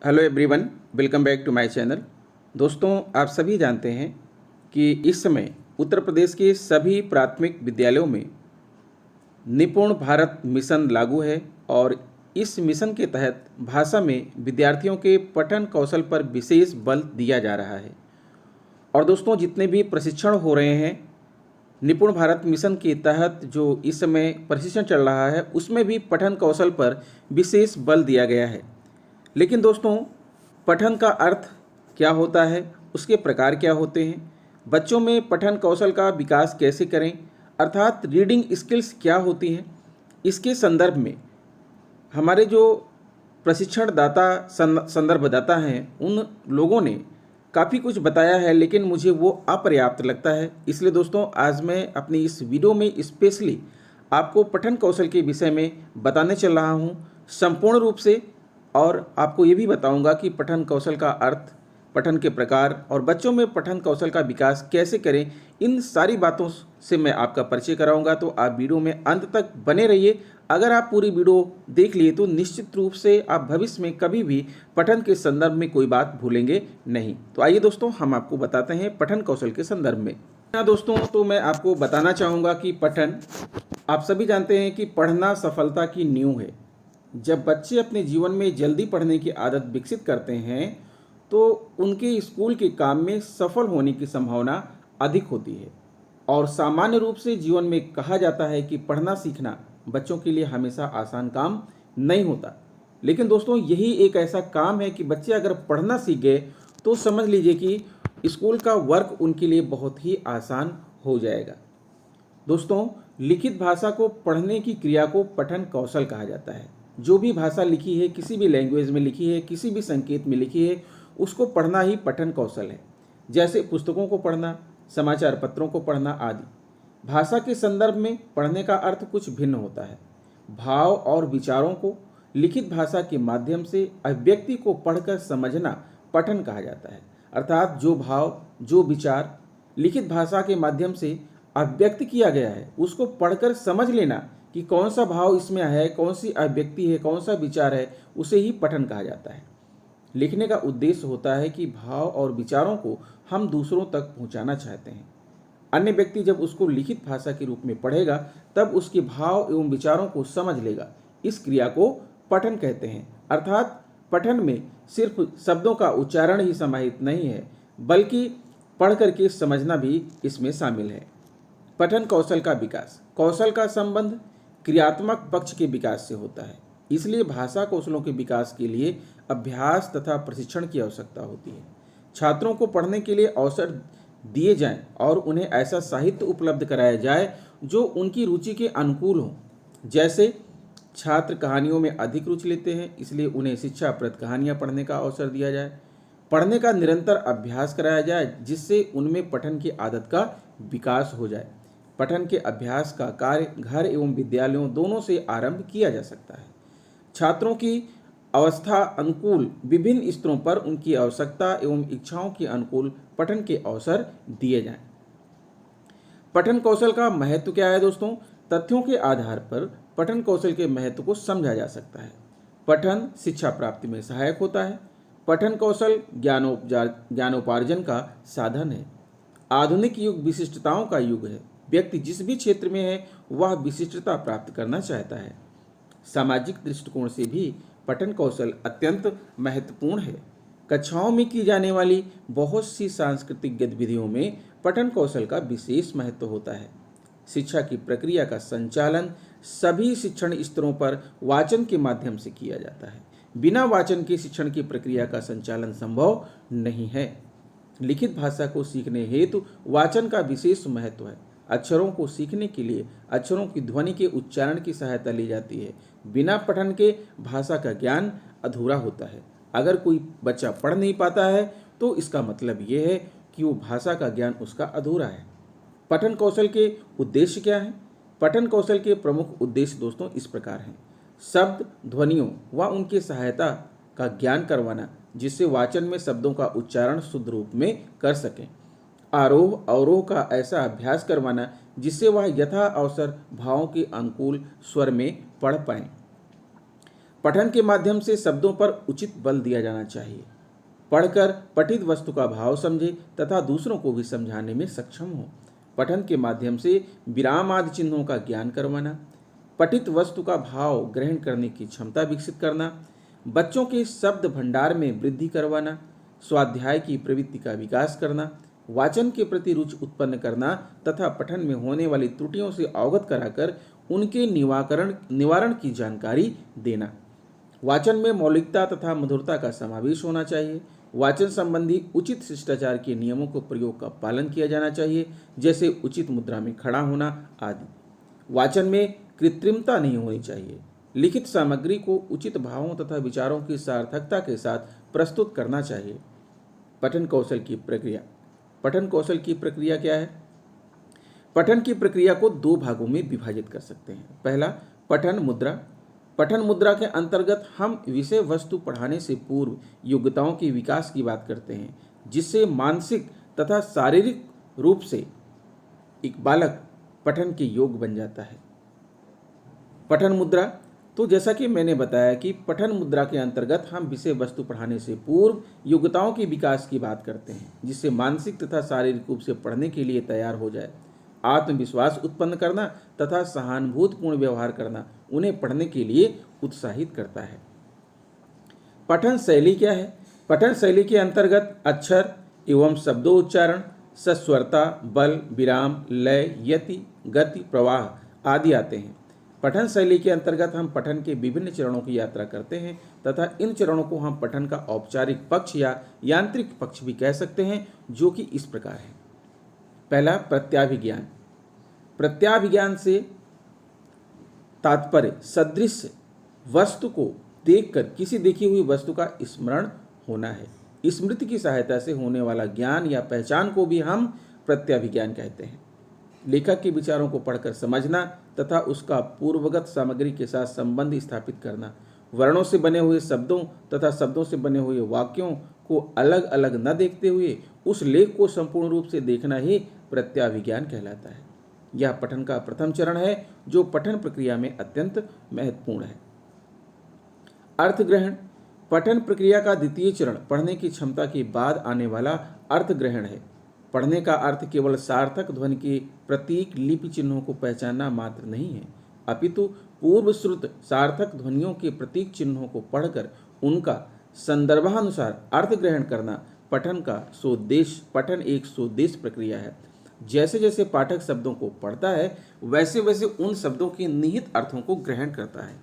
Hello everyone, welcome back to my channel. दोस्तों, आप सभी जानते हैं कि इस समय उत्तर प्रदेश के सभी प्राथमिक विद्यालयों में निपुण भारत मिशन लागू है और इस मिशन के तहत भाषा में विद्यार्थियों के पठन कौशल पर विशेष बल दिया जा रहा है। और दोस्तों, जितने भी प्रशिक्षण हो रहे हैं निपुण भारत मिशन के तहत जो इस समय प्रशिक्षण चल रहा है, उसमें भी पठन कौशल पर विशेष बल दिया गया है। लेकिन दोस्तों, पठन का अर्थ क्या होता है, उसके प्रकार क्या होते हैं, बच्चों में पठन कौशल का विकास कैसे करें, अर्थात रीडिंग स्किल्स क्या होती हैं, इसके संदर्भ में हमारे जो प्रशिक्षणदाता संदर्भदाता हैं उन लोगों ने काफ़ी कुछ बताया है, लेकिन मुझे वो अपर्याप्त लगता है। इसलिए दोस्तों, आज मैं अपनी इस वीडियो में स्पेशली आपको पठन कौशल के विषय में बताने चल रहा हूँ संपूर्ण रूप से, और आपको ये भी बताऊंगा कि पठन कौशल का अर्थ, पठन के प्रकार और बच्चों में पठन कौशल का विकास कैसे करें। इन सारी बातों से मैं आपका परिचय कराऊंगा, तो आप वीडियो में अंत तक बने रहिए। अगर आप पूरी वीडियो देख लिए तो निश्चित रूप से आप भविष्य में कभी भी पठन के संदर्भ में कोई बात भूलेंगे नहीं। तो आइए दोस्तों, हम आपको बताते हैं पठन कौशल के संदर्भ में। दोस्तों, तो मैं आपको बताना चाहूँगा कि पठन, आप सभी जानते हैं कि पढ़ना सफलता की नींव है। जब बच्चे अपने जीवन में जल्दी पढ़ने की आदत विकसित करते हैं तो उनके स्कूल के काम में सफल होने की संभावना अधिक होती है। और सामान्य रूप से जीवन में कहा जाता है कि पढ़ना सीखना बच्चों के लिए हमेशा आसान काम नहीं होता। लेकिन दोस्तों, यही एक ऐसा काम है कि बच्चे अगर पढ़ना सीख गए तो समझ लीजिए कि स्कूल का वर्क उनके लिए बहुत ही आसान हो जाएगा। दोस्तों, लिखित भाषा को पढ़ने की क्रिया को पठन कौशल कहा जाता है। जो भी भाषा लिखी है, किसी भी लैंग्वेज में लिखी है, किसी भी संकेत में लिखी है, उसको पढ़ना ही पठन कौशल है। जैसे पुस्तकों को पढ़ना, समाचार पत्रों को पढ़ना आदि। भाषा के संदर्भ में पढ़ने का अर्थ कुछ भिन्न होता है। भाव और विचारों को लिखित भाषा के माध्यम से अभिव्यक्ति को पढ़कर समझना पठन कहा जाता है। अर्थात जो भाव, जो विचार लिखित भाषा के माध्यम से अभिव्यक्त किया गया है, उसको पढ़कर समझ लेना कि कौन सा भाव इसमें है, कौन सी अभिव्यक्ति है, कौन सा विचार है, उसे ही पठन कहा जाता है। लिखने का उद्देश्य होता है कि भाव और विचारों को हम दूसरों तक पहुंचाना चाहते हैं। अन्य व्यक्ति जब उसको लिखित भाषा के रूप में पढ़ेगा तब उसके भाव एवं विचारों को समझ लेगा। इस क्रिया को पठन कहते हैं। अर्थात पठन में सिर्फ शब्दों का उच्चारण ही समाहित नहीं है, बल्कि पढ़ करके समझना भी इसमें शामिल है। पठन कौशल का विकास, कौशल का संबंध क्रियात्मक पक्ष के विकास से होता है। इसलिए भाषा कौशलों के विकास के लिए अभ्यास तथा प्रशिक्षण की आवश्यकता होती है। छात्रों को पढ़ने के लिए अवसर दिए जाएं और उन्हें ऐसा साहित्य उपलब्ध कराया जाए जो उनकी रुचि के अनुकूल हो। जैसे छात्र कहानियों में अधिक रुचि लेते हैं, इसलिए उन्हें शिक्षाप्रद कहानियाँ पढ़ने का अवसर दिया जाए। पढ़ने का निरंतर अभ्यास कराया जाए जिससे उनमें पठन की आदत का विकास हो जाए। पठन के अभ्यास का कार्य घर एवं विद्यालयों दोनों से आरंभ किया जा सकता है। छात्रों की अवस्था अनुकूल विभिन्न स्तरों पर उनकी आवश्यकता एवं इच्छाओं के अनुकूल पठन के अवसर दिए जाएं। पठन कौशल का महत्व क्या है दोस्तों? तथ्यों के आधार पर पठन कौशल के महत्व को समझा जा सकता है। पठन शिक्षा प्राप्ति में सहायक होता है। पठन कौशल ज्ञानोपार्जन का साधन है। आधुनिक युग विशिष्टताओं का युग है। व्यक्ति जिस भी क्षेत्र में है वह विशिष्टता प्राप्त करना चाहता है। सामाजिक दृष्टिकोण से भी पठन कौशल अत्यंत महत्वपूर्ण है। कक्षाओं में की जाने वाली बहुत सी सांस्कृतिक गतिविधियों में पठन कौशल का विशेष महत्व होता है। शिक्षा की प्रक्रिया का संचालन सभी शिक्षण स्तरों पर वाचन के माध्यम से किया जाता है। बिना वाचन के शिक्षण की प्रक्रिया का संचालन संभव नहीं है। लिखित भाषा को सीखने हेतु वाचन का विशेष महत्व है। अक्षरों को सीखने के लिए अक्षरों की ध्वनि के उच्चारण की सहायता ली जाती है। बिना पठन के भाषा का ज्ञान अधूरा होता है। अगर कोई बच्चा पढ़ नहीं पाता है तो इसका मतलब ये है कि वो भाषा का ज्ञान उसका अधूरा है। पठन कौशल के उद्देश्य क्या हैं? पठन कौशल के प्रमुख उद्देश्य दोस्तों इस प्रकार हैं। शब्द, ध्वनियों व उनके सहायता का ज्ञान करवाना जिससे वाचन में शब्दों का उच्चारण शुद्ध रूप में कर सकें। आरोह अवरोह का ऐसा अभ्यास करवाना जिससे वह यथा अवसर भावों के अनुकूल स्वर में पढ़ पाएं। पठन के माध्यम से शब्दों पर उचित बल दिया जाना चाहिए। पढ़कर पठित वस्तु का भाव समझे तथा दूसरों को भी समझाने में सक्षम हो। पठन के माध्यम से विराम आदि चिन्हों का ज्ञान करवाना, पठित वस्तु का भाव ग्रहण करने की क्षमता विकसित करना, बच्चों के शब्द भंडार में वृद्धि करवाना, स्वाध्याय की प्रवृत्ति का विकास करना, वाचन के प्रति रुचि उत्पन्न करना तथा पठन में होने वाली त्रुटियों से अवगत कराकर उनके निवारण की जानकारी देना। वाचन में मौलिकता तथा मधुरता का समावेश होना चाहिए। वाचन संबंधी उचित शिष्टाचार के नियमों को प्रयोग का पालन किया जाना चाहिए, जैसे उचित मुद्रा में खड़ा होना आदि। वाचन में कृत्रिमता नहीं होनी चाहिए। लिखित सामग्री को उचित भावों तथा विचारों की सार्थकता के साथ प्रस्तुत करना चाहिए। पठन कौशल की प्रक्रिया। पठन कौशल की प्रक्रिया क्या है? पठन की प्रक्रिया को दो भागों में विभाजित कर सकते हैं। पहला, पठन मुद्रा। पठन मुद्रा के अंतर्गत हम विषय वस्तु पढ़ाने से पूर्व योग्यताओं के विकास की बात करते हैं, जिससे मानसिक तथा शारीरिक रूप से एक बालक पठन के योग्य बन जाता है। पठन मुद्रा, तो जैसा कि मैंने बताया कि पठन मुद्रा के अंतर्गत हम विषय वस्तु पढ़ाने से पूर्व योग्यताओं के विकास की बात करते हैं, जिससे मानसिक तथा शारीरिक रूप से पढ़ने के लिए तैयार हो जाए। आत्मविश्वास उत्पन्न करना तथा सहानुभूतिपूर्ण व्यवहार करना उन्हें पढ़ने के लिए उत्साहित करता है। पठन शैली क्या है? पठन शैली के अंतर्गत अक्षर एवं शब्दोच्चारण, सस्वरता, बल, विराम, लय, यति, गति, प्रवाह आदि आते हैं। पठन शैली के अंतर्गत हम पठन के विभिन्न चरणों की यात्रा करते हैं तथा इन चरणों को हम पठन का औपचारिक पक्ष या यांत्रिक पक्ष भी कह सकते हैं, जो कि इस प्रकार है। पहला, प्रत्याभिज्ञान। प्रत्याभिज्ञान से तात्पर्य सदृश वस्तु को देखकर किसी देखी हुई वस्तु का स्मरण होना है। स्मृति की सहायता से होने वाला ज्ञान या पहचान को भी हम प्रत्याभिज्ञान कहते हैं। लेखक के विचारों को पढ़कर समझना तथा उसका पूर्वगत सामग्री के साथ संबंध स्थापित करना, वर्णों से बने हुए शब्दों तथा शब्दों से बने हुए वाक्यों को अलग अलग न देखते हुए उस लेख को संपूर्ण रूप से देखना ही प्रत्याभिज्ञान कहलाता है। यह पठन का प्रथम चरण है, जो पठन प्रक्रिया में अत्यंत महत्वपूर्ण है। अर्थग्रहण। पठन प्रक्रिया का द्वितीय चरण पढ़ने की क्षमता के बाद आने वाला अर्थग्रहण है। पढ़ने का अर्थ केवल सार्थक ध्वनि के प्रतीक लिपि चिन्हों को पहचानना मात्र नहीं है, अपितु पूर्व श्रुत सार्थक ध्वनियों के प्रतीक चिन्हों को पढ़कर उनका संदर्भानुसार अर्थ ग्रहण करना पठन एक सोद्देश्य प्रक्रिया है। जैसे जैसे पाठक शब्दों को पढ़ता है, वैसे वैसे उन शब्दों के निहित अर्थों को ग्रहण करता है।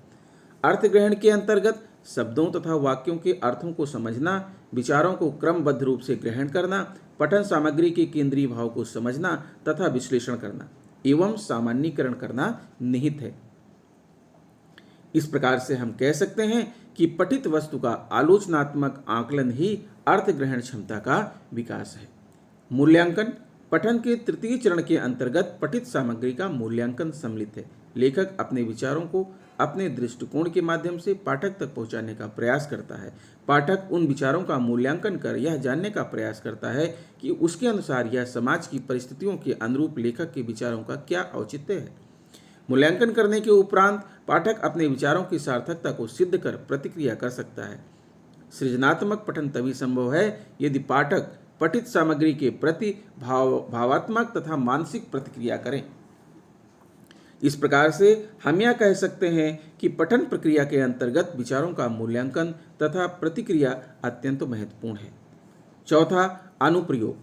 अर्थ ग्रहण के अंतर्गत शब्दों तथा वाक्यों के अर्थों को समझना, विचारों को क्रमबद्ध रूप से ग्रहण करना, पठन सामग्री के केंद्रीय भाव को समझना तथा विश्लेषण करना एवं सामान्यीकरण करना निहित है। इस प्रकार से हम कह सकते हैं कि पठित वस्तु का आलोचनात्मक आकलन ही अर्थ ग्रहण क्षमता का विकास है। मूल्यांकन। पठन के तृतीय चरण के अंतर्गत पठित सामग्री का मूल्यांकन सम्मिलित है। लेखक अपने विचारों को अपने दृष्टिकोण के माध्यम से पाठक तक पहुंचाने का प्रयास करता है। पाठक उन विचारों का मूल्यांकन कर यह जानने का प्रयास करता है कि उसके अनुसार यह समाज की परिस्थितियों के अनुरूप लेखक के विचारों का क्या औचित्य है। मूल्यांकन करने के उपरांत पाठक अपने विचारों की सार्थकता को सिद्ध कर प्रतिक्रिया कर सकता है। सृजनात्मक पठन तभी संभव है यदि पाठक पठित सामग्री के प्रति भावात्मक तथा मानसिक प्रतिक्रिया करें। इस प्रकार से हम यह कह सकते हैं कि पठन प्रक्रिया के अंतर्गत विचारों का मूल्यांकन तथा प्रतिक्रिया अत्यंत महत्वपूर्ण है। चौथा, अनुप्रयोग।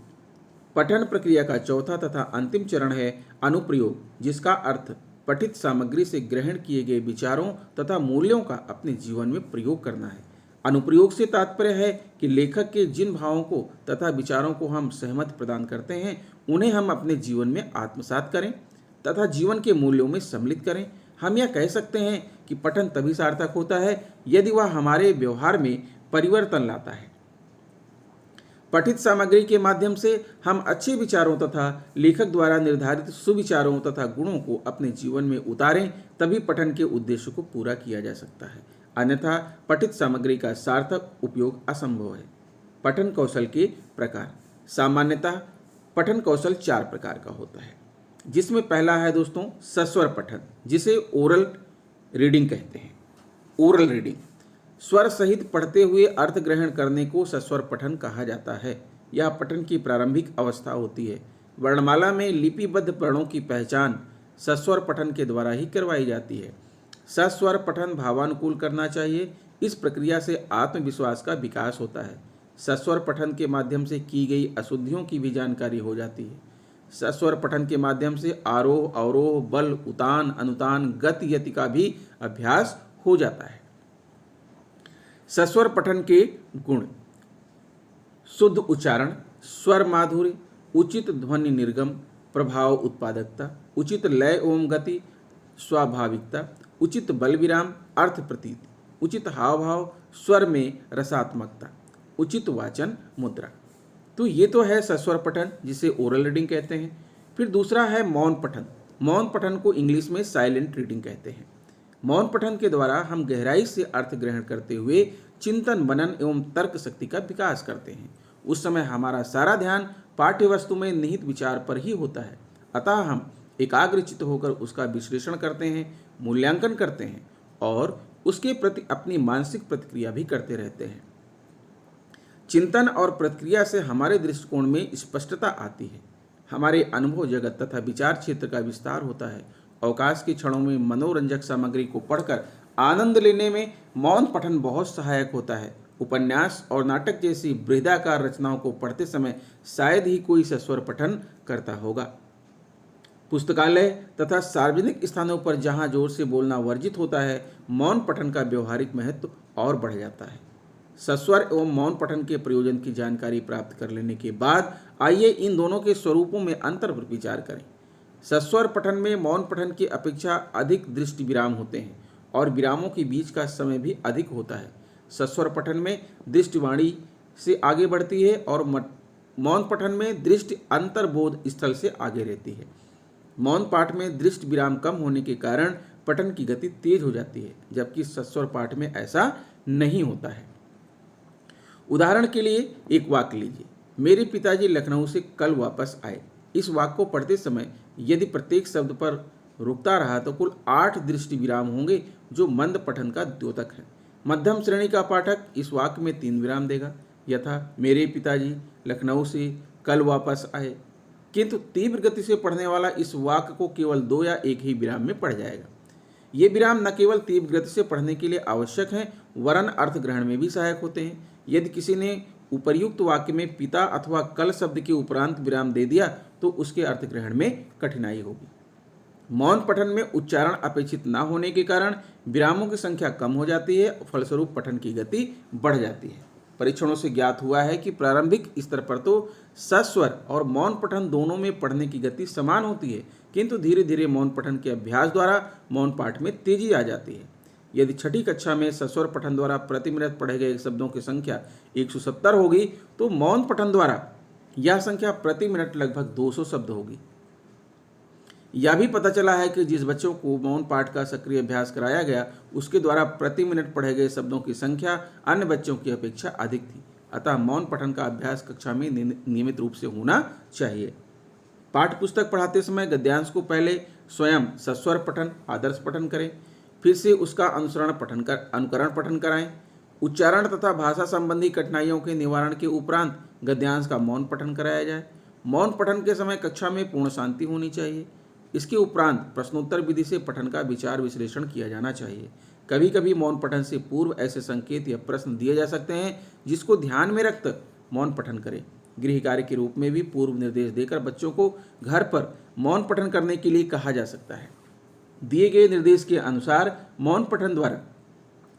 पठन प्रक्रिया का चौथा तथा अंतिम चरण है अनुप्रयोग, जिसका अर्थ पठित सामग्री से ग्रहण किए गए विचारों तथा मूल्यों का अपने जीवन में प्रयोग करना है। अनुप्रयोग से तात्पर्य है कि लेखक के जिन भावों को तथा विचारों को हम सहमति प्रदान करते हैं, उन्हें हम अपने जीवन में आत्मसात करें तथा जीवन के मूल्यों में सम्मिलित करें। हम यह कह सकते हैं कि पठन तभी सार्थक होता है यदि वह हमारे व्यवहार में परिवर्तन लाता है। पठित सामग्री के माध्यम से हम अच्छे विचारों तथा लेखक द्वारा निर्धारित सुविचारों तथा गुणों को अपने जीवन में उतारें, तभी पठन के उद्देश्य को पूरा किया जा सकता है। अन्यथा पठित सामग्री का सार्थक उपयोग असंभव है। पठन कौशल के प्रकार। सामान्यतः पठन कौशल 4 प्रकार का होता है, जिसमें पहला है दोस्तों सस्वर पठन, जिसे ओरल रीडिंग कहते हैं। ओरल रीडिंग स्वर सहित पढ़ते हुए अर्थ ग्रहण करने को सस्वर पठन कहा जाता है। यह पठन की प्रारंभिक अवस्था होती है। वर्णमाला में लिपिबद्ध वर्णों की पहचान सस्वर पठन के द्वारा ही करवाई जाती है। सस्वर पठन भावानुकूल करना चाहिए। इस प्रक्रिया से आत्मविश्वास का विकास होता है। सस्वर पठन के माध्यम से की गई अशुद्धियों की भी जानकारी हो जाती है। सस्वर पठन के माध्यम से आरोह अवरोह, बल, उतान, अनुतान, गति, यति का भी अभ्यास हो जाता है। सस्वर पठन के गुण: शुद्ध उच्चारण, स्वर माधुर्य, उचित ध्वनि निर्गम, प्रभाव उत्पादकता, उचित लय एवं गति, स्वाभाविकता, उचित बल विराम, अर्थ प्रतीति, उचित हाव भाव, स्वर में रसात्मकता, उचित वाचन मुद्रा। तो ये तो है सस्वर पठन, जिसे ओरल रीडिंग कहते हैं। फिर दूसरा है मौन पठन। मौन पठन को इंग्लिश में साइलेंट रीडिंग कहते हैं। मौन पठन के द्वारा हम गहराई से अर्थ ग्रहण करते हुए चिंतन, मनन एवं तर्क शक्ति का विकास करते हैं। उस समय हमारा सारा ध्यान पाठ्य वस्तु में निहित विचार पर ही होता है। अतः हम एकाग्रचित्त होकर उसका विश्लेषण करते हैं, मूल्यांकन करते हैं और उसके प्रति अपनी मानसिक प्रतिक्रिया भी करते रहते हैं। चिंतन और प्रतिक्रिया से हमारे दृष्टिकोण में स्पष्टता आती है। हमारे अनुभव जगत तथा विचार क्षेत्र का विस्तार होता है। अवकाश के क्षणों में मनोरंजक सामग्री को पढ़कर आनंद लेने में मौन पठन बहुत सहायक होता है। उपन्यास और नाटक जैसी बृहदाकार रचनाओं को पढ़ते समय शायद ही कोई सस्वर पठन करता होगा। पुस्तकालय तथा सार्वजनिक स्थानों पर जहां जोर से बोलना वर्जित होता है, मौन पठन का व्यवहारिक महत्व और बढ़ जाता है। सस्वर एवं मौन पठन के प्रयोजन की जानकारी प्राप्त कर लेने के बाद आइए इन दोनों के स्वरूपों में अंतर पर विचार करें। सस्वर पठन में मौन पठन की अपेक्षा अधिक दृष्टि विराम होते हैं और विरामों के बीच का समय भी अधिक होता है। सस्वर पठन में दृष्टिवाणी से आगे बढ़ती है और मौन पठन में दृष्टि अंतर्बोध स्थल से आगे रहती है। मौन पाठ में दृष्टि विराम कम होने के कारण पठन की गति तेज हो जाती है, जबकि सस्वर पाठ में ऐसा नहीं होता है। उदाहरण के लिए एक वाक्य लीजिए, मेरे पिताजी लखनऊ से कल वापस आए। इस वाक्य को पढ़ते समय यदि प्रत्येक शब्द पर रुकता रहा तो कुल 8 दृष्टि विराम होंगे, जो मंद पठन का द्योतक है। मध्यम श्रेणी का पाठक इस वाक्य में 3 विराम देगा, यथा मेरे पिताजी लखनऊ से कल वापस आए। किंतु तीव्र गति से पढ़ने वाला इस वाक्य को केवल 2 या 1 ही विराम में पढ़ जाएगा। ये विराम न केवल तीव्र गति से पढ़ने के लिए आवश्यक हैं, वरन अर्थ ग्रहण में भी सहायक होते हैं। यदि किसी ने उपर्युक्त वाक्य में पिता अथवा कल शब्द के उपरांत विराम दे दिया तो उसके अर्थ ग्रहण में कठिनाई होगी। मौन पठन में उच्चारण अपेक्षित न होने के कारण विरामों की संख्या कम हो जाती है, फलस्वरूप पठन की गति बढ़ जाती है। परीक्षणों से ज्ञात हुआ है कि प्रारंभिक स्तर पर तो सस्वर और मौन पठन दोनों में पढ़ने की गति समान होती है, किंतु धीरे धीरे मौन पठन के अभ्यास द्वारा मौन पाठ में तेजी आ जाती है। यदि छठी कक्षा में सस्वर पठन द्वारा प्रति मिनट पढ़े गए शब्दों की संख्या 170 होगी, तो मौन पठन द्वारा यह संख्या प्रति मिनट लगभग 200 शब्द होगी। यह भी पता चला है कि जिस बच्चों को मौन पाठ का सक्रिय अभ्यास कराया गया, उसके द्वारा प्रति मिनट पढ़े गए शब्दों की संख्या अन्य बच्चों की अपेक्षा अधिक थी। अतः मौन पठन का अभ्यास कक्षा में नियमित रूप से होना चाहिए। पाठ्य पुस्तक पढ़ाते समय गद्यांश को पहले स्वयं सस्वर पठन, आदर्श पठन करें, फिर से उसका अनुकरण पठन कराएं। उच्चारण तथा भाषा संबंधी कठिनाइयों के निवारण के उपरांत गद्यांश का मौन पठन कराया जाए। मौन पठन के समय कक्षा में पूर्ण शांति होनी चाहिए। इसके उपरांत प्रश्नोत्तर विधि से पठन का विचार विश्लेषण किया जाना चाहिए। कभी कभी मौन पठन से पूर्व ऐसे संकेत या प्रश्न दिए जा सकते हैं जिसको ध्यान में रखकर मौन पठन करें। गृह कार्य के रूप में भी पूर्व निर्देश देकर बच्चों को घर पर मौन पठन करने के लिए कहा जा सकता है। दिए गए निर्देश के अनुसार मौन पठन द्वारा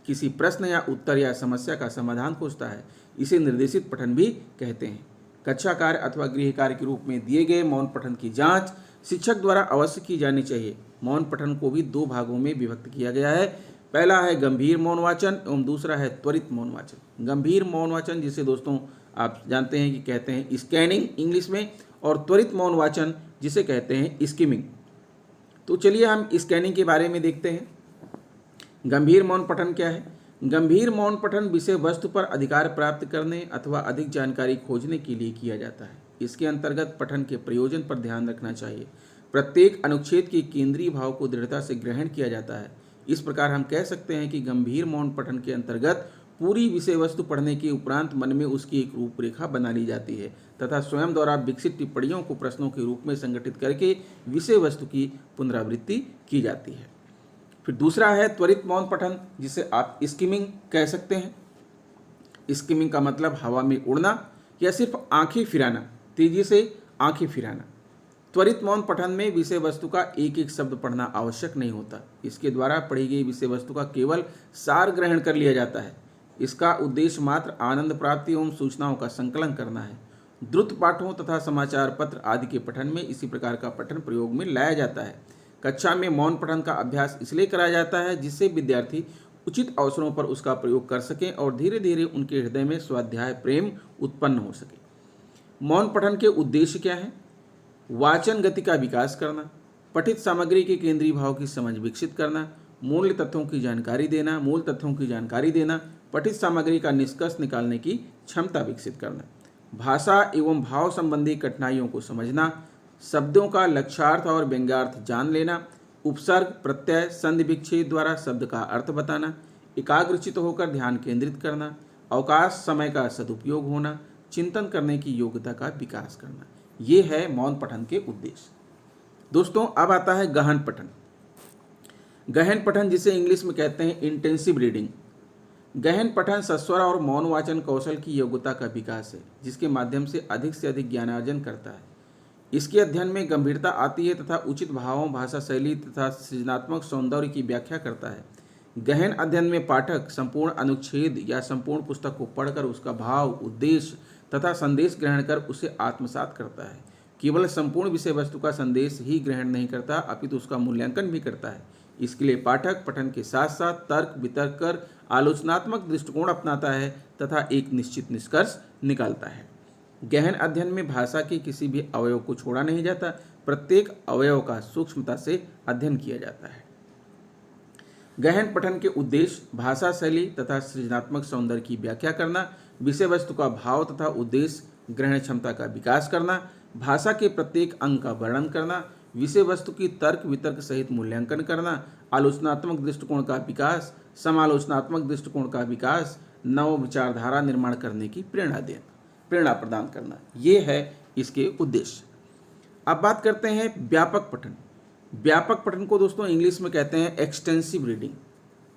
किसी प्रश्न या उत्तर या समस्या का समाधान खोजता है। इसे निर्देशित पठन भी कहते हैं। कक्षा कार्य अथवा गृह कार्य के रूप में दिए गए मौन पठन की जांच शिक्षक द्वारा अवश्य की जानी चाहिए। मौन पठन को भी 2 भागों में विभक्त किया गया है। पहला है गंभीर मौन वाचन एवं दूसरा है त्वरित मौन वाचन। गंभीर मौन वाचन जिसे दोस्तों आप जानते हैं कि कहते हैं स्कैनिंग इंग्लिश में, और त्वरित मौन वाचन जिसे कहते हैं स्किमिंग। तो चलिए हम स्कैनिंग के बारे में देखते हैं। गंभीर मौन पठन क्या है? गंभीर मौन पठन विषय वस्तु पर अधिकार प्राप्त करने अथवा अधिक जानकारी खोजने के लिए किया जाता है। इसके अंतर्गत पठन के प्रयोजन पर ध्यान रखना चाहिए। प्रत्येक अनुच्छेद के केंद्रीय भाव को दृढ़ता से ग्रहण किया जाता है। इस प्रकार हम कह सकते हैं कि गंभीर मौन पठन के अंतर्गत पूरी विषय वस्तु पढ़ने के उपरांत मन में उसकी एक रूपरेखा बना ली जाती है तथा स्वयं द्वारा विकसित टिप्पणियों को प्रश्नों के रूप में संगठित करके विषय वस्तु की पुनरावृत्ति की जाती है। फिर दूसरा है त्वरित मौन पठन, जिसे आप स्किमिंग कह सकते हैं। स्किमिंग का मतलब हवा में उड़ना या सिर्फ आंखें फिराना, तेजी से आंखें फिराना। त्वरित मौन पठन में विषय वस्तु का एक एक शब्द पढ़ना आवश्यक नहीं होता। इसके द्वारा पढ़ी गई विषय वस्तु का केवल सार ग्रहण कर लिया जाता है। इसका उद्देश्य मात्र आनंद प्राप्ति एवं सूचनाओं का संकलन करना है। द्रुत पाठों तथा समाचार पत्र आदि के पठन में इसी प्रकार का पठन प्रयोग में लाया जाता है। कक्षा में मौन पठन का अभ्यास इसलिए कराया जाता है जिससे विद्यार्थी उचित अवसरों पर उसका प्रयोग कर सकें और धीरे धीरे उनके हृदय में स्वाध्याय प्रेम उत्पन्न हो सके। मौन पठन के उद्देश्य क्या हैं? वाचन गति का विकास करना, पठित सामग्री के केंद्रीय भाव की समझ विकसित करना, मूल तथ्यों की जानकारी देना, पठित सामग्री का निष्कर्ष निकालने की क्षमता विकसित करना, भाषा एवं भाव संबंधी कठिनाइयों को समझना, शब्दों का लक्ष्यार्थ और व्यंग्यार्थ जान लेना, उपसर्ग प्रत्यय संधि विच्छेद द्वारा शब्द का अर्थ बताना, एकाग्रचित होकर ध्यान केंद्रित करना, अवकाश समय का सदुपयोग होना, चिंतन करने की योग्यता का विकास करना। ये है मौन पठन के उद्देश्य। दोस्तों, अब आता है गहन पठन। गहन पठन, जिसे इंग्लिश में कहते हैं इंटेंसिव रीडिंग। गहन पठन सस्वर और मौन वाचन कौशल की योग्यता का विकास है, जिसके माध्यम से अधिक ज्ञानार्जन करता है। इसके अध्ययन में गंभीरता आती है तथा उचित भावों, भाषा शैली तथा सृजनात्मक सौंदर्य की व्याख्या करता है। गहन अध्ययन में पाठक संपूर्ण अनुच्छेद या संपूर्ण पुस्तक को पढ़कर उसका भाव, उद्देश्य तथा संदेश ग्रहण कर उसे आत्मसात करता है। केवल संपूर्ण विषय वस्तु का संदेश ही ग्रहण नहीं करता, अपितु उसका मूल्यांकन भी करता है। इसके लिए पाठक पठन के साथ साथ तर्क वितर्क कर आलोचनात्मक दृष्टिकोण अपनाता है तथा एक निश्चित निष्कर्ष निकालता है। गहन अध्ययन में भाषा के किसी भी अवयव को छोड़ा नहीं जाता, प्रत्येक अवयव का सूक्ष्मता से अध्ययन किया जाता है। गहन पठन के उद्देश्य भाषा शैली तथा सृजनात्मक सौंदर्य की व्याख्या करना, विषय वस्तु का भाव तथा उद्देश्य ग्रहण क्षमता का विकास करना, भाषा के प्रत्येक अंग का वर्णन करना, विषय वस्तु की तर्क वितर्क सहित मूल्यांकन करना, आलोचनात्मक दृष्टिकोण का विकास, समालोचनात्मक दृष्टिकोण का विकास, नव विचारधारा निर्माण करने की प्रेरणा प्रदान करना। ये है इसके उद्देश्य। अब बात करते हैं व्यापक पठन। व्यापक पठन को दोस्तों इंग्लिश में कहते हैं एक्सटेंसिव रीडिंग।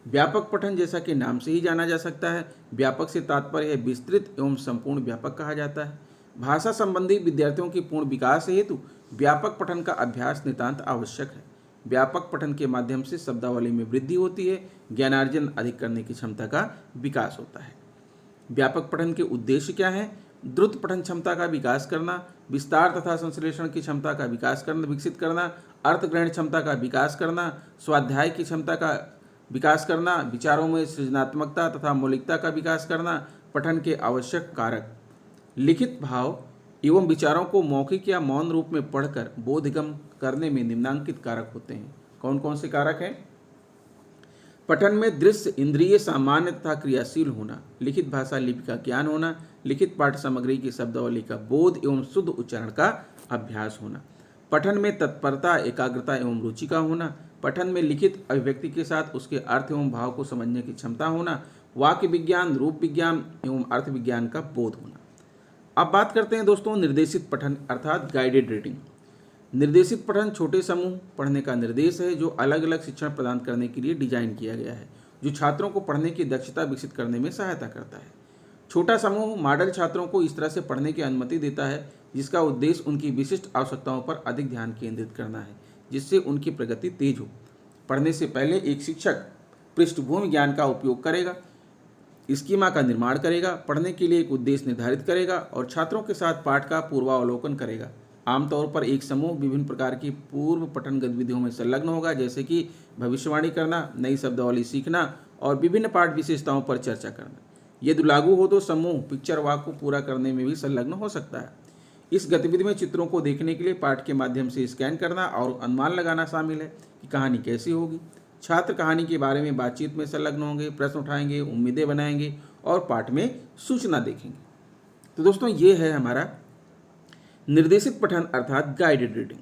व्यापक पठन जैसा कि नाम से ही जाना जा सकता है, व्यापक से तात्पर्य है विस्तृत एवं संपूर्ण व्यापक कहा जाता है। भाषा संबंधी विद्यार्थियों के पूर्ण विकास हेतु व्यापक पठन का अभ्यास नितांत आवश्यक है। व्यापक पठन के माध्यम से शब्दावली में वृद्धि होती है, ज्ञानार्जन अधिक करने की क्षमता का विकास होता है। व्यापक पठन के उद्देश्य क्या है? द्रुत पठन क्षमता का विकास करना, विस्तार तथा संश्लेषण की क्षमता का विकसित करना, अर्थ ग्रहण क्षमता का विकास करना, स्वाध्याय की क्षमता का विकास करना, विचारों में सृजनात्मकता तथा मौलिकता का विकास करना। पठन के आवश्यक कारक लिखित भाव एवं विचारों को मौखिक या मौन रूप में पढ़कर बोधगम करने में निम्नांकित कारक होते हैं। कौन कौन से कारक हैं? पठन में दृश्य इंद्रिय सामान्य तथा क्रियाशील होना, लिखित भाषा लिपि का ज्ञान होना, लिखित पाठ्य सामग्री की शब्दावली का बोध एवं शुद्ध उच्चारण का अभ्यास होना। पठन में तत्परता, एकाग्रता एवं रुचि का होना। पठन में लिखित अभिव्यक्ति के साथ उसके अर्थ एवं भाव को समझने की क्षमता होना। वाक्य विज्ञान, रूप विज्ञान एवं अर्थ विज्ञान का बोध होना। अब बात करते हैं दोस्तों निर्देशित पठन अर्थात गाइडेड रीडिंग। निर्देशित पठन छोटे समूह पढ़ने का निर्देश है जो अलग अलग शिक्षण प्रदान करने के लिए डिजाइन किया गया है, जो छात्रों को पढ़ने की दक्षता विकसित करने में सहायता करता है। छोटा समूह मॉडल छात्रों को इस तरह से पढ़ने की अनुमति देता है जिसका उद्देश्य उनकी विशिष्ट आवश्यकताओं पर अधिक ध्यान केंद्रित करना है, जिससे उनकी प्रगति तेज हो। पढ़ने से पहले एक शिक्षक पृष्ठभूमि ज्ञान का उपयोग करेगा, स्कीमा का निर्माण करेगा, पढ़ने के लिए एक उद्देश्य निर्धारित करेगा और छात्रों के साथ पाठ का पूर्वावलोकन करेगा। आमतौर पर एक समूह विभिन्न प्रकार की पूर्व पठन गतिविधियों में संलग्न होगा, जैसे कि भविष्यवाणी करना, नई शब्दावली सीखना और विभिन्न पाठ विशेषताओं पर चर्चा करना। यदि लागू हो तो समूह पिक्चर वॉक को पूरा करने में भी संलग्न हो सकता है। इस गतिविधि में चित्रों को देखने के लिए पाठ के माध्यम से स्कैन करना और अनुमान लगाना शामिल है कि कहानी कैसी होगी। छात्र कहानी के बारे में बातचीत में संलग्न होंगे, प्रश्न उठाएंगे, उम्मीदें बनाएंगे और पाठ में सूचना देखेंगे। तो दोस्तों ये है हमारा निर्देशित पठन अर्थात गाइडेड रीडिंग।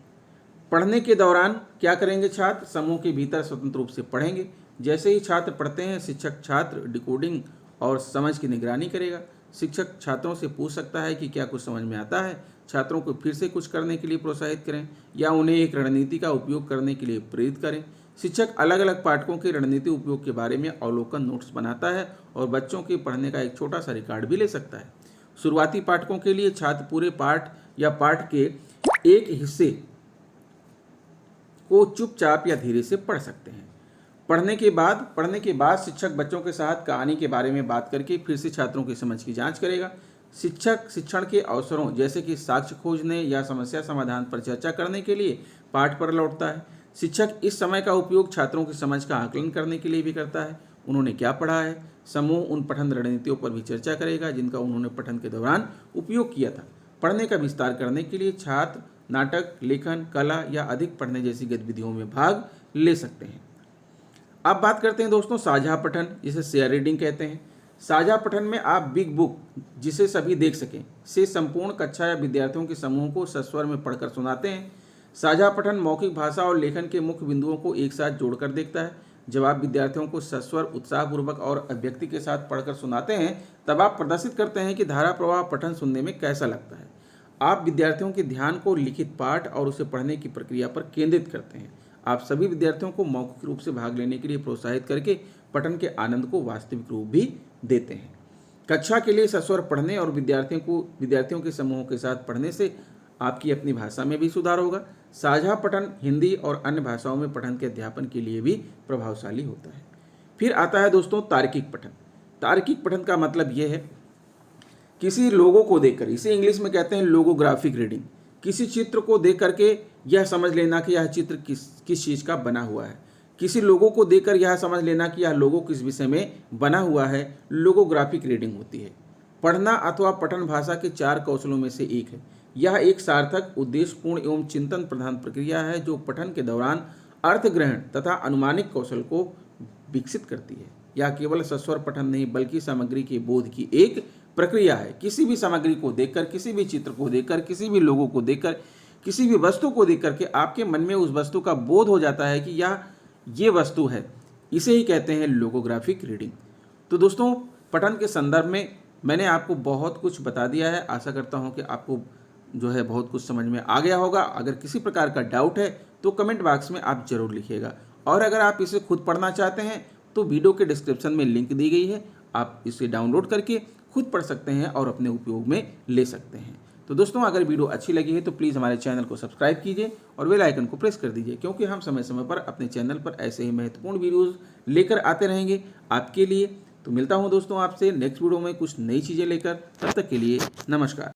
पढ़ने के दौरान क्या करेंगे छात्र? समूह के भीतर स्वतंत्र रूप से पढ़ेंगे। जैसे ही छात्र पढ़ते हैं, शिक्षक छात्र डिकोडिंग और समझ की निगरानी करेगा। शिक्षक छात्रों से पूछ सकता है कि क्या कुछ समझ में आता है, छात्रों को फिर से कुछ करने के लिए प्रोत्साहित करें या उन्हें एक रणनीति का उपयोग करने के लिए प्रेरित करें। शिक्षक अलग अलग पाठकों के रणनीति उपयोग के बारे में अवलोकन नोट्स बनाता है और बच्चों के पढ़ने का एक छोटा सा रिकॉर्ड भी ले सकता है। शुरुआती पाठकों के लिए छात्र पूरे पाठ या पाठ के एक हिस्से को चुपचाप या धीरे से पढ़ सकते हैं। पढ़ने के बाद शिक्षक बच्चों के साथ कहानी के बारे में बात करके फिर से छात्रों की समझ की जांच करेगा। शिक्षक शिक्षण के अवसरों जैसे कि साक्ष्य खोजने या समस्या समाधान पर चर्चा करने के लिए पाठ पर लौटता है। शिक्षक इस समय का उपयोग छात्रों की समझ का आकलन करने के लिए भी करता है। उन्होंने क्या पढ़ा है, समूह उन पठन रणनीतियों पर भी चर्चा करेगा जिनका उन्होंने पठन के दौरान उपयोग किया था। पढ़ने का विस्तार करने के लिए छात्र नाटक, लेखन, कला या अधिक पढ़ने जैसी गतिविधियों में भाग ले सकते हैं। अब बात करते हैं दोस्तों साझा पठन, जिसे शेयर रीडिंग कहते हैं। साझा पठन में आप बिग बुक, जिसे सभी देख सकें, से संपूर्ण कक्षा या विद्यार्थियों के समूह को सस्वर में पढ़कर सुनाते हैं। साझा पठन मौखिक भाषा और लेखन के मुख्य बिंदुओं को एक साथ जोड़कर देखता है। जब आप विद्यार्थियों को सस्वर, उत्साहपूर्वक और अभिव्यक्ति के साथ पढ़कर सुनाते हैं, तब आप प्रदर्शित करते हैं कि धारा प्रवाह पठन सुनने में कैसा लगता है। आप विद्यार्थियों के ध्यान को लिखित पाठ और उसे पढ़ने की प्रक्रिया पर केंद्रित करते हैं। आप सभी विद्यार्थियों को मौखिक रूप से भाग लेने के लिए प्रोत्साहित करके पठन के आनंद को वास्तविक रूप भी देते हैं। कक्षा के लिए सस्वर पढ़ने और विद्यार्थियों के समूहों के साथ पढ़ने से आपकी अपनी भाषा में भी सुधार होगा। साझा पठन हिंदी और अन्य भाषाओं में पठन के अध्यापन के लिए भी प्रभावशाली होता है। फिर आता है दोस्तों तार्किक पठन। तार्किक पठन का मतलब यह है किसी लोगो को देखकर, इसे इंग्लिश में कहते हैं लोगोग्राफिक रीडिंग। किसी चित्र को देख करके यह समझ लेना कि यह चित्र किस चीज़ का बना हुआ है। किसी लोगो को देखकर यह समझ लेना कि यह लोगो किस विषय में बना हुआ है, लोगोग्राफिक रीडिंग होती है। पढ़ना अथवा पठन भाषा के 4 कौशलों में से एक है। यह एक सार्थक, उद्देश्यपूर्ण एवं चिंतन प्रधान प्रक्रिया है जो पठन के दौरान अर्थ ग्रहण तथा अनुमानिक कौशल को विकसित करती है। यह केवल सस्वर पठन नहीं बल्कि सामग्री के बोध की एक प्रक्रिया है। किसी भी सामग्री को देखकर, किसी भी चित्र को देखकर, किसी भी लोगों को देखकर, किसी भी वस्तु को देखकर के आपके मन में उस वस्तु का बोध हो जाता है कि ये वस्तु है। इसे ही कहते हैं लोगोग्राफिक रीडिंग। तो दोस्तों, पठन के संदर्भ में मैंने आपको बहुत कुछ बता दिया है। आशा करता हूँ कि आपको जो है बहुत कुछ समझ में आ गया होगा। अगर किसी प्रकार का डाउट है तो कमेंट बॉक्स में आप जरूर लिखिएगा, और अगर आप इसे खुद पढ़ना चाहते हैं तो वीडियो के डिस्क्रिप्शन में लिंक दी गई है, आप इसे डाउनलोड करके खुद पढ़ सकते हैं और अपने उपयोग में ले सकते हैं। तो दोस्तों, अगर वीडियो अच्छी लगी है तो प्लीज़ हमारे चैनल को सब्सक्राइब कीजिए और बेल आइकन को प्रेस कर दीजिए, क्योंकि हम समय समय पर अपने चैनल पर ऐसे ही महत्वपूर्ण वीडियोज़ लेकर आते रहेंगे आपके लिए। तो मिलता हूँ दोस्तों आपसे नेक्स्ट वीडियो में कुछ नई चीज़ें लेकर। तब तक के लिए नमस्कार।